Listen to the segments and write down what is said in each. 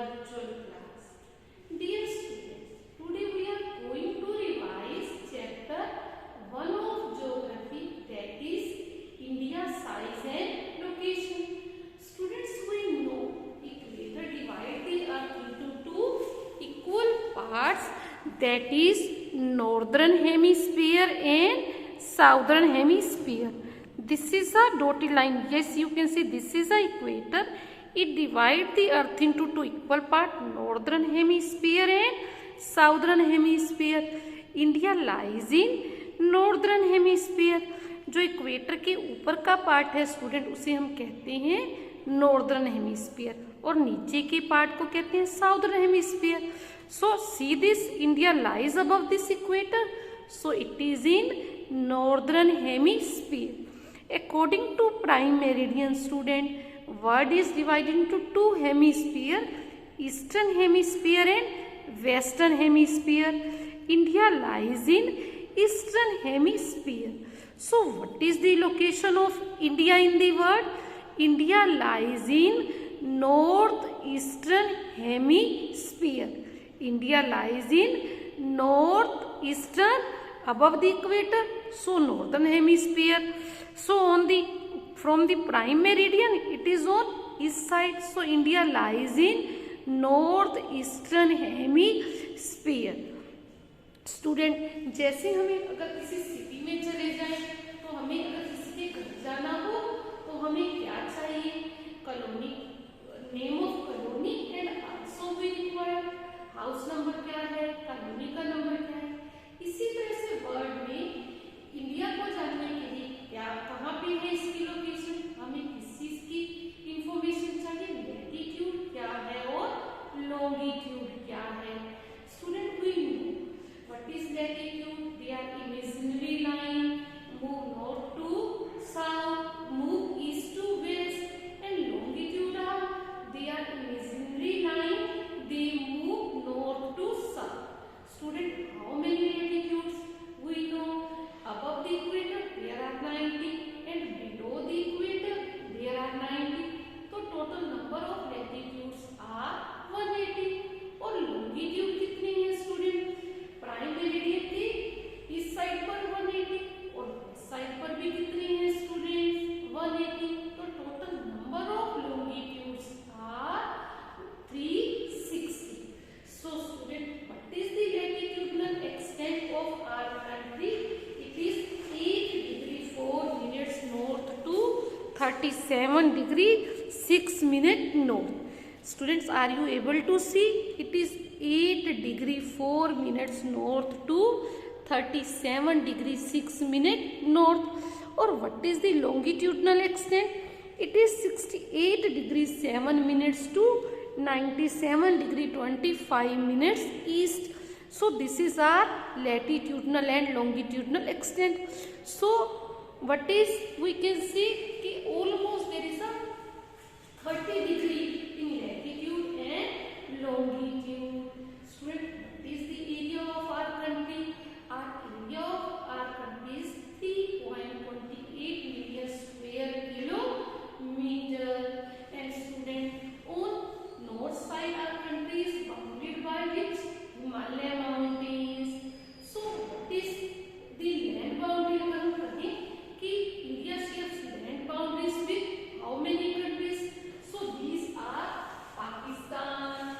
virtual class. Dear students, today we are going to revise chapter 1 of geography, that is India size and location. Students, we know equator divide the earth into two equal parts, that is northern hemisphere and southern hemisphere. This is a dotted line. Yes, you can see this is a equator. It divides the earth into two equal parts, northern hemisphere and southern hemisphere. India lies in northern hemisphere. जो equator के ऊपर का part है student, उसे हम कहते हैं northern hemisphere, और नीचे के पार्ट को कहते हैं southern hemisphere. So see this, India lies above this equator, so it is in northern hemisphere. According to prime meridian, student, world is divided into two hemisphere, eastern hemisphere and western hemisphere. India lies in eastern hemisphere. So what is the location of India in the world? India lies in northeastern hemisphere. India lies in northeastern, above the equator, so northern hemisphere. So from the prime meridian, it is on east side. So India lies in northeastern hemisphere. Student, जैसे हमें अगर किसी city में चले जाएं, तो हमें अगर किसी के घर जाना हो तो हमें क्या चाहिए? Colony, name of colony and also we require house number क्या है, कॉलोनी का नंबर क्या है. इसी तरह से वर्ल्ड में इंडिया को जानने के लिए क्या, कहाँ पे है इसकी लोकेशन, हमें किस चीज की इंफॉर्मेशन चाहिए? लैटिट्यूड क्या है और लॉन्गिट्यूड क्या है. Student, we know what is latitude. They are imaginary line move north to south, move east to west, and longitude are, they are imaginary line, they move north to south. Student, how many latitudes? We know above the equator there are 90 and below the equator there are 90. तो total number of latitudes are 180. और longitude कितनी है student? Prime meridian की इस side पर 180 और इस side पर भी कितनी है स्टूडेंट? 180. तो total number of longitudes are 360. So student, what is the latitudinal extent of our country? It is 8 degree 4 minutes north to 37 degree 6 minute north. Students, are you able to see? It is 8 degree 4 minutes north to 37 degree 6 minute north. Or what is the longitudinal extent? It is 68 degree 7 minutes to 97 degree 25 minutes east. So this is our latitudinal and longitudinal extent. So what is, we can see कि almost there is a 30 degree in latitude and longitude. Student, what is the area of our country? Our area of our country is 3.28 million square kilometer. And student, on north side our country is bounded by which? Himalaya mountains. So what is the land boundary? अगर हम कहें कि India shares land boundaries with how many countries? So these are Pakistan,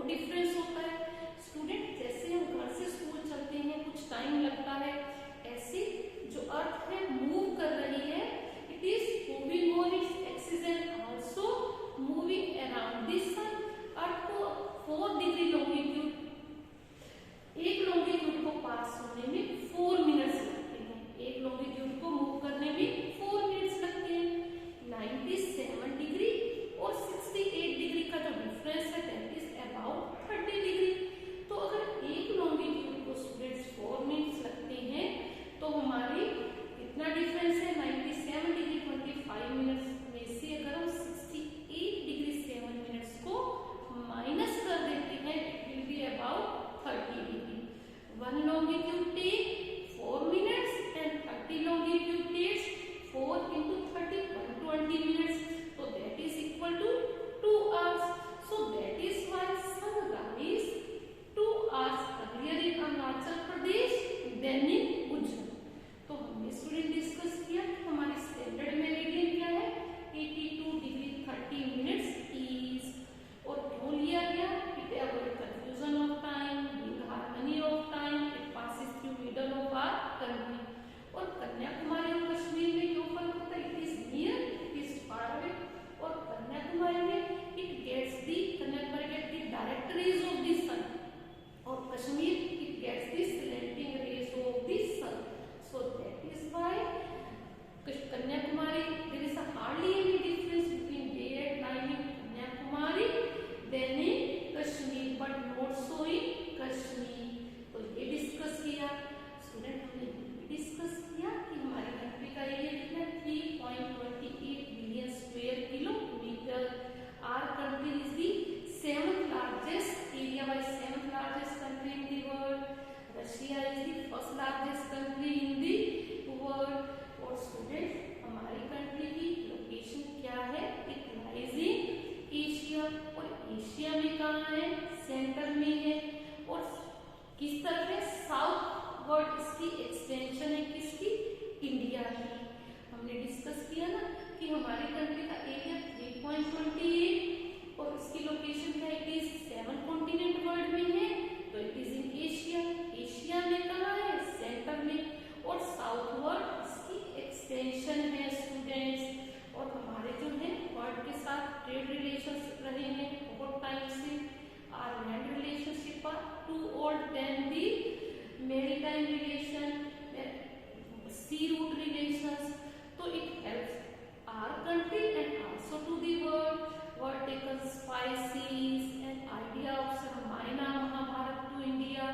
difference होता है। Student जैसे हम घर से स्कूल चलते हैं कुछ टाइम लगता है, ऐसे जो अर्थ है मूव कर रही है, it is moving on its axis and also moving around this sun. Earth को 4 डिग्री लॉन्गिट्यूड, एक लॉन्गिट्यूड को पास होने में 4 मिनट्स लगते हैं, एक लॉन्गिट्यूड को मूव करने में 4 मिनट्स लगते हैं। 97 डिग्री और 68 डिग्री का जो डिफरेंस है दैट इज अबाउट 30 डिग्री। तो अगर एक लॉन्गिट्यूड को स्टूडेंट्स 4 मिनट्स लगते हैं तो हमारी कितना डिफरेंस है 97 डिग्री 25 मिनट्स में से अगर हम 68 डिग्री 7 मिनट्स को माइनस कर देते हैं it will be about 30 degree. 1 longitude takes 4 minutes and 30 longitude takes 4 into 30 120 minutes, so that is equal to 2 hours. So that is why sunrise 2 hours earlier in Arunachal Pradesh than in Gujarat. तो हमने student discuss किया कि हमारी standard meridian क्या है 82 degree 30 minutes east. और क्यों लिया गया? It avoid confusion of time, bring harmony of time, it passes through middle of our country. और कन्याकुमारी और कश्मीर में क्यों फर्क होता है? It is near, it is far away. और कन्याकुमारी में it gets the, Kanyakumari get the direct rays of the sun, और Kashmir it gets the slanting rays of the sun. So that is why Kanyakumari, there is a hardly any difference between day and night in Kanyakumari than in Kashmir, but not so in Kashmir. तो ये discuss किया student, हमने discuss किया कि हमारी country का area कितना 3.28 billion square kilometre. Our country is the 7th largest area wise 7th largest country in the world. Russia is the first largest country in the world. और student हमारी country की location क्या है? It lies in Asia. और Asia में कहाँ है? Centre में है। और किस तरफ है? साउथ वर्ड इसकी एक्सटेंशन है किसकी? इंडिया की। हमने डिस्कस किया ना कि हमारी कंट्री का एरिया 3.28 और इसकी लोकेशन क्या है? इट इज 7 कॉन्टिनेंट वर्ल्ड में है, तो it is in Asia. Asia में कहाँ है? सेंटर में। और साउथवर्ड इसकी एक्सटेंशन है स्टूडेंट्स। और हमारे जो है वर्ल्ड के साथ ट्रेड रिलेशंस रहे हैं बहुत टाइम से। Our land relationship are too old than the maritime relation, sea route relations. तो it helps our country and also to the world. Were taken spices and idea of Ramayana Mahabharata to India,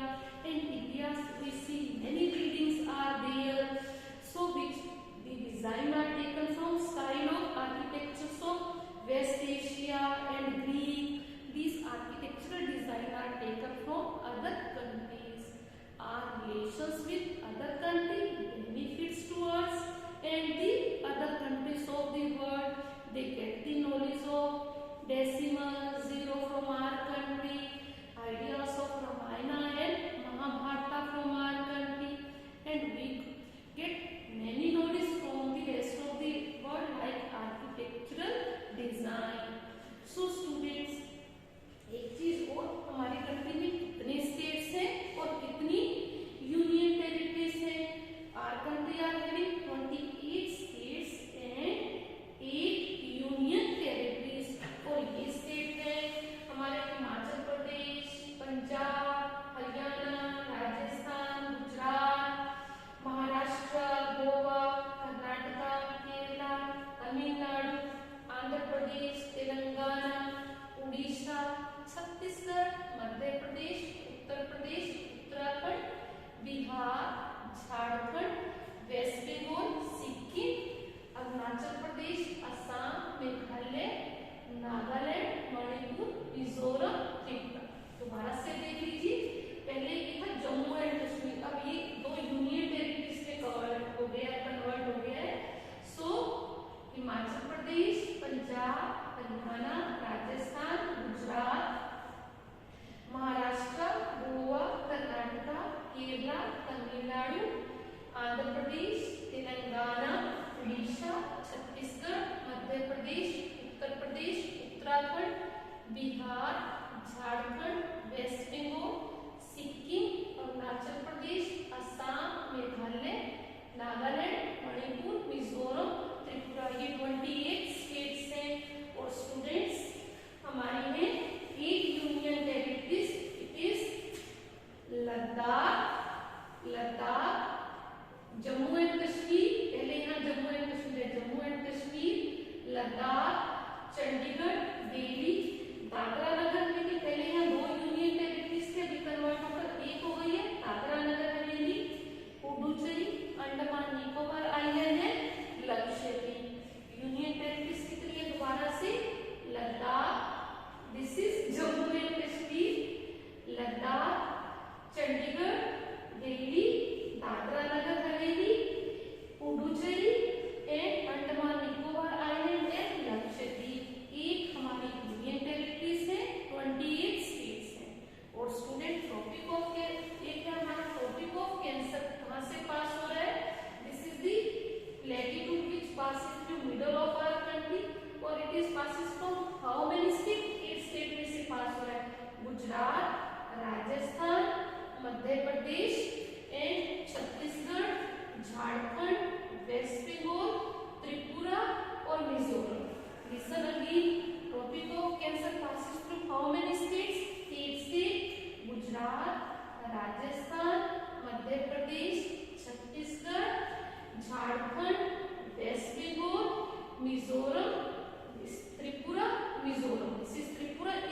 and India we see many readings are there, so which the design are taken from style of architectures of West Asia and Greek. These architectural design are taken from other countries. Our relations with other country benefits to us and the other countries of the world. They get the knowledge of decimal, zero from our country, ideas of Ramayana and Mahabharata from our country, and we get many knowledge from the rest of the world like architectural design. So students, एक चीज और, हमारी country में कितने states हैं और कितनी union territories हैं? Our country are having 28 states and 8 union territories. और ये स्टेट है हमारे हिमाचल प्रदेश, पंजाब, हरियाणा, राजस्थान, गुजरात, महाराष्ट्र, गोवा, कर्नाटका, केरला, तमिलनाडु, आंध्र प्रदेश, तेलंगाना, उड़ीसा, छत्तीसगढ़, मध्य प्रदेश, उत्तर प्रदेश, उत्तराखंड, बिहार, झारखंड, वेस्ट बंगाल, सिक्किम, अरुणाचल प्रदेश, असम, मेघालय, नागालैंड, मणिपुर, मिजोरम, त्रिपुरा। दोबारा से देख लीजिए, पहले ये था जम्मू एंड कश्मीर, अब ये 2 यूनियन टेरिटरीज में कन्वर्ट हो गया है। सो हिमाचल प्रदेश, पंजाब, हरियाणा, राजस्थान, गुजरात, महाराष्ट्र, गोवा, कर्नाटका, केरला, तमिलनाडु, आंध्र प्रदेश, तेलंगाना, उड़ीसा, छत्तीसगढ़, मध्य प्रदेश, उत्तर प्रदेश, उत्तराखंड, बिहार, झारखंड,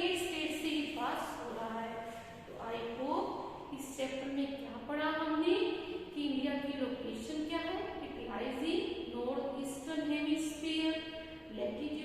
38 स्टेट से ये पास हो रहा है। तो आई होप इस चैप्टर में क्या पढ़ा हमने कि इंडिया की लोकेशन क्या है, it lies in north eastern hemisphere, latitude